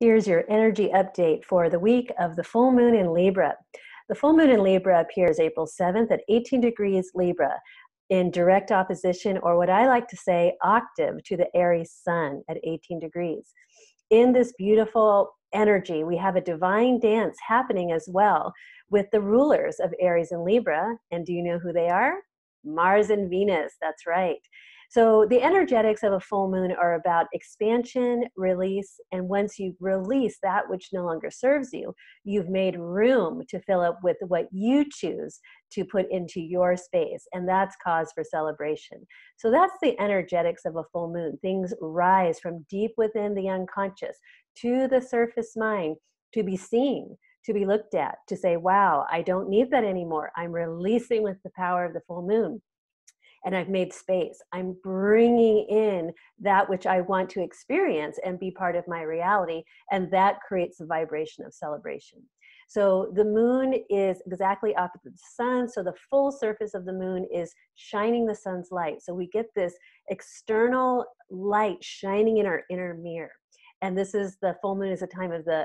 Here's your energy update for the week of the full moon in Libra. The full moon in Libra appears April 7th at 18 degrees Libra in direct opposition, or what I like to say, octave to the Aries sun at 18 degrees. In this beautiful energy, we have a divine dance happening as well with the rulers of Aries and Libra. And do you know who they are? Mars and Venus, that's right. So the energetics of a full moon are about expansion, release, and once you release that which no longer serves you, you've made room to fill up with what you choose to put into your space, and that's cause for celebration. So that's the energetics of a full moon. Things rise from deep within the unconscious to the surface mind to be seen, to be looked at, to say, wow, I don't need that anymore. I'm releasing with the power of the full moon. And I've made space. I'm bringing in that which I want to experience and be part of my reality. And that creates a vibration of celebration. So the moon is exactly opposite the sun. So the full surface of the moon is shining the sun's light. So we get this external light shining in our inner mirror. And this is the full moon is a time of the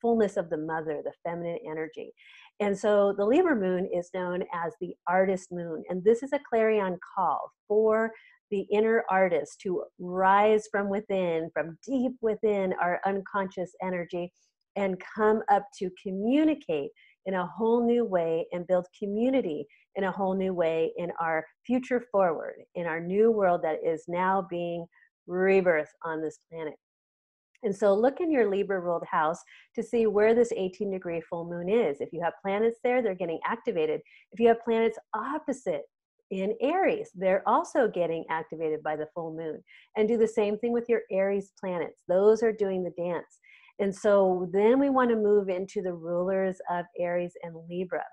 fullness of the mother, the feminine energy. And so the Libra moon is known as the artist moon. And this is a clarion call for the inner artist to rise from within, from deep within our unconscious energy, and come up to communicate in a whole new way and build community in a whole new way in our future forward, in our new world that is now being rebirthed on this planet. And so look in your Libra ruled house to see where this 18-degree full moon is. If you have planets there, they're getting activated. If you have planets opposite in Aries, they're also getting activated by the full moon. And do the same thing with your Aries planets. Those are doing the dance. And so then we want to move into the rulers of Aries and Libra.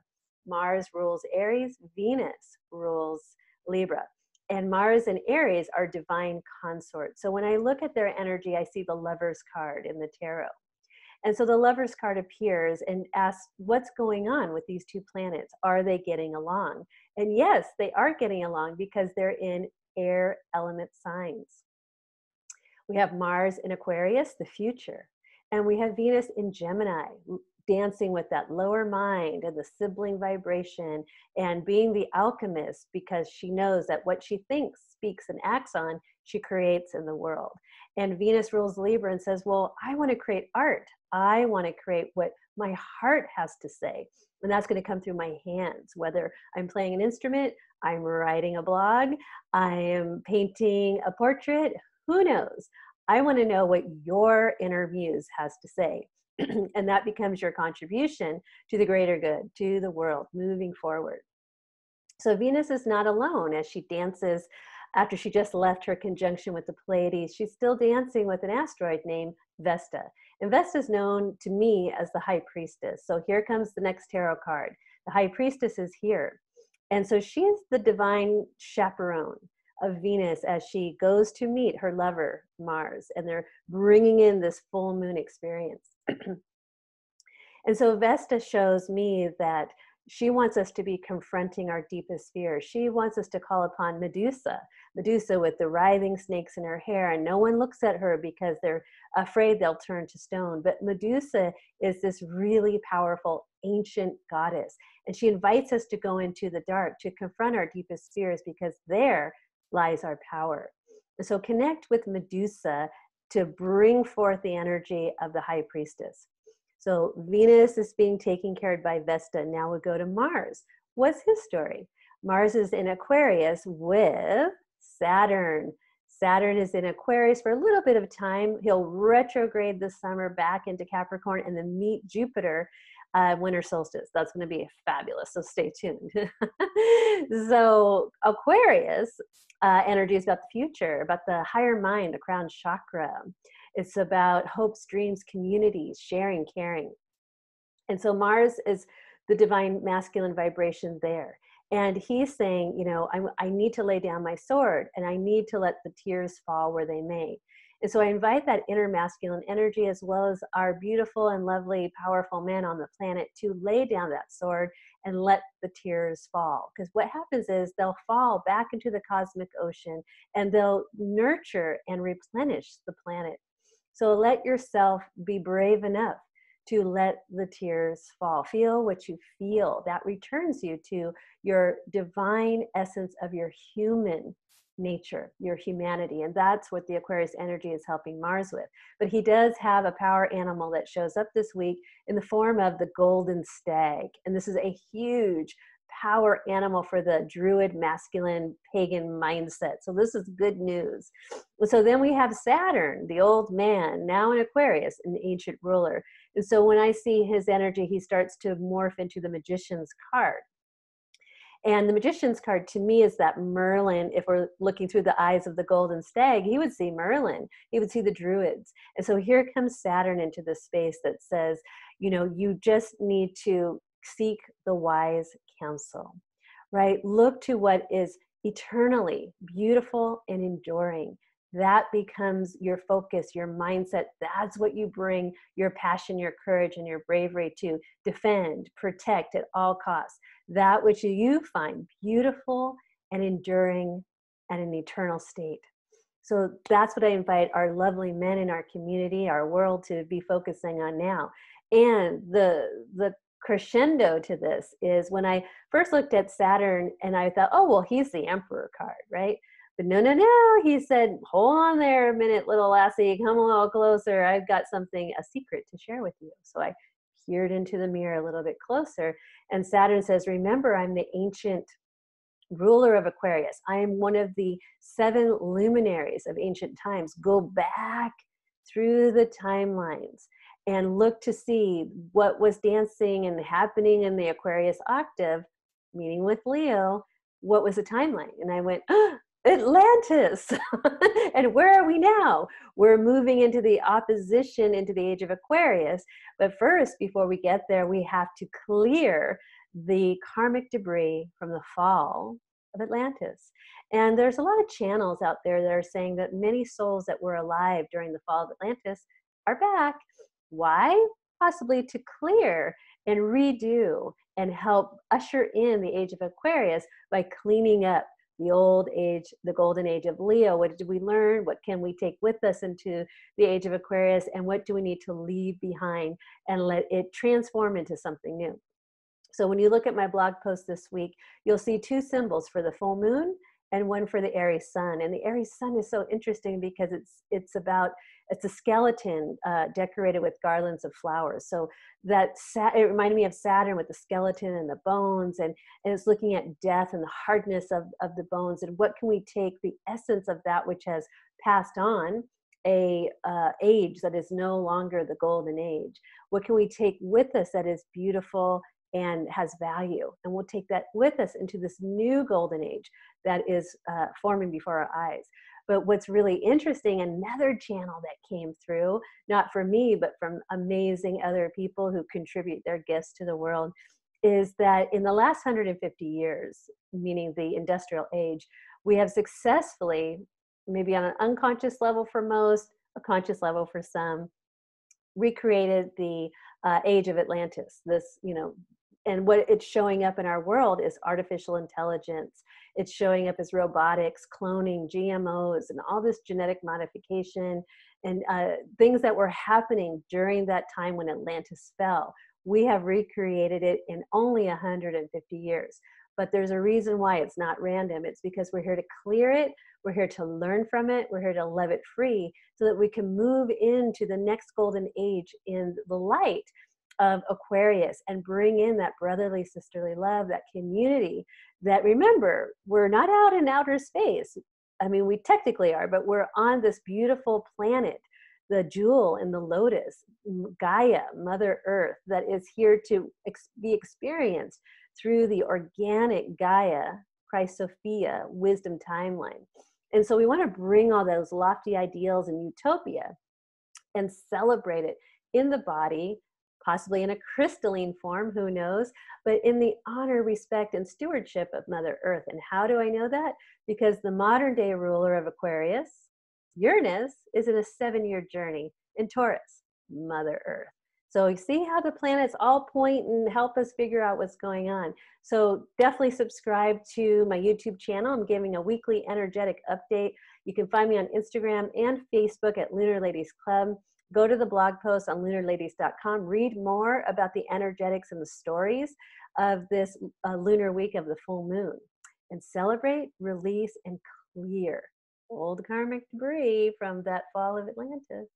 Mars rules Aries, Venus rules Libra. And Mars and Aries are divine consorts. So when I look at their energy, I see the Lover's card in the tarot. And so the Lover's card appears and asks, what's going on with these two planets? Are they getting along? And yes, they are getting along because they're in air element signs. We have Mars in Aquarius, the future. And we have Venus in Gemini, dancing with that lower mind and the sibling vibration and being the alchemist because she knows that what she thinks, speaks, and acts on, she creates in the world. And Venus rules Libra and says, well, I want to create art. I want to create what my heart has to say. And that's going to come through my hands, whether I'm playing an instrument, I'm writing a blog, I am painting a portrait, who knows? I want to know what your inner muse has to say. And that becomes your contribution to the greater good, to the world, moving forward. So Venus is not alone as she dances after she just left her conjunction with the Pleiades. She's still dancing with an asteroid named Vesta. And Vesta is known to me as the High Priestess. So here comes the next tarot card. The High Priestess is here. And so she is the divine chaperone of Venus as she goes to meet her lover, Mars. And they're bringing in this full moon experience. And so Vesta shows me that she wants us to be confronting our deepest fears. She wants us to call upon Medusa with the writhing snakes in her hair, and no one looks at her because they're afraid they'll turn to stone. But Medusa is this really powerful ancient goddess, and she invites us to go into the dark, to confront our deepest fears, because there lies our power. So connect with Medusa to bring forth the energy of the High Priestess. So Venus is being taken care of by Vesta. Now we go to Mars. What's his story? Mars is in Aquarius with Saturn. Saturn is in Aquarius for a little bit of time. He'll retrograde this summer back into Capricorn and then meet Jupiter winter solstice. That's going to be fabulous. So stay tuned. So Aquarius energy is about the future, about the higher mind, the crown chakra. It's about hopes, dreams, communities, sharing, caring. And so Mars is the divine masculine vibration there. And he's saying, you know, I need to lay down my sword and I need to let the tears fall where they may. And so I invite that inner masculine energy as well as our beautiful and lovely, powerful men on the planet to lay down that sword and let the tears fall. Because what happens is they'll fall back into the cosmic ocean and they'll nurture and replenish the planet. So let yourself be brave enough to let the tears fall. Feel what you feel. That returns you to your divine essence of your human nature, your humanity. And that's what the Aquarius energy is helping Mars with. But he does have a power animal that shows up this week in the form of the golden stag. And this is a huge power animal for the druid masculine pagan mindset. So this is good news. So then we have Saturn, the old man, now in Aquarius, an ancient ruler. And so when I see his energy, he starts to morph into the Magician's card. And the Magician's card to me is that Merlin, if we're looking through the eyes of the golden stag, he would see Merlin, he would see the druids. And so here comes Saturn into the space that says, you know, you just need to seek the wise counsel, right? Look to what is eternally beautiful and enduring. That becomes your focus, your mindset. That's what you bring your passion, your courage, and your bravery to defend, protect at all costs. That which you find beautiful and enduring and an eternal state. So that's what I invite our lovely men in our community, our world, to be focusing on now. And the crescendo to this is when I first looked at Saturn and I thought, oh, well, he's the Emperor card, right? But no, he said, hold on there a minute, little lassie, come a little closer. I've got something, a secret to share with you. So I peered into the mirror a little bit closer. And Saturn says, remember, I'm the ancient ruler of Aquarius. I am one of the 7 luminaries of ancient times. Go back through the timelines and look to see what was dancing and happening in the Aquarius octave, meaning with Leo. What was the timeline? And I went, Atlantis. And where are we now? We're moving into the opposition into the age of Aquarius. But first, before we get there, we have to clear the karmic debris from the fall of Atlantis. And there's a lot of channels out there that are saying that many souls that were alive during the fall of Atlantis are back. Why? Possibly to clear and redo and help usher in the age of Aquarius by cleaning up the old age, the golden age of Leo. What did we learn? What can we take with us into the age of Aquarius? And what do we need to leave behind and let it transform into something new? So when you look at my blog post this week, you'll see 2 symbols for the full moon and one for the Aries sun. And the Aries sun is so interesting because it's a skeleton decorated with garlands of flowers. So it reminded me of Saturn with the skeleton and the bones, and it's looking at death and the hardness of the bones, and what can we take the essence of that which has passed on, a age that is no longer the golden age. What can we take with us that is beautiful and has value? And we'll take that with us into this new golden age that is forming before our eyes. But what's really interesting, another channel that came through, not from me, but from amazing other people who contribute their gifts to the world, is that in the last 150 years, meaning the industrial age, we have successfully, maybe on an unconscious level for most, a conscious level for some, recreated the age of Atlantis. This, and what it's showing up in our world is artificial intelligence. It's showing up as robotics, cloning, GMOs, and all this genetic modification and things that were happening during that time when Atlantis fell. We have recreated it in only 150 years. But there's a reason why it's not random. It's because we're here to clear it. We're here to learn from it. We're here to let it free so that we can move into the next golden age in the light of Aquarius and bring in that brotherly, sisterly love, that community that, remember, we're not out in outer space. I mean, we technically are, but we're on this beautiful planet, the jewel in the lotus, Gaia, Mother Earth, that is here to be experienced through the organic Gaia, Christ Sophia, wisdom timeline. And so we want to bring all those lofty ideals and utopia and celebrate it in the body, possibly in a crystalline form, who knows, but in the honor, respect, and stewardship of Mother Earth. And how do I know that? Because the modern day ruler of Aquarius, Uranus, is in a 7-year journey in Taurus, Mother Earth. So you see how the planets all point and help us figure out what's going on. So definitely subscribe to my YouTube channel. I'm giving a weekly energetic update. You can find me on Instagram and Facebook at Lunar Ladies Club. Go to the blog post on lunarladies.com. Read more about the energetics and the stories of this lunar week of the full moon. And celebrate, release, and clear old karmic debris from that fall of Atlantis.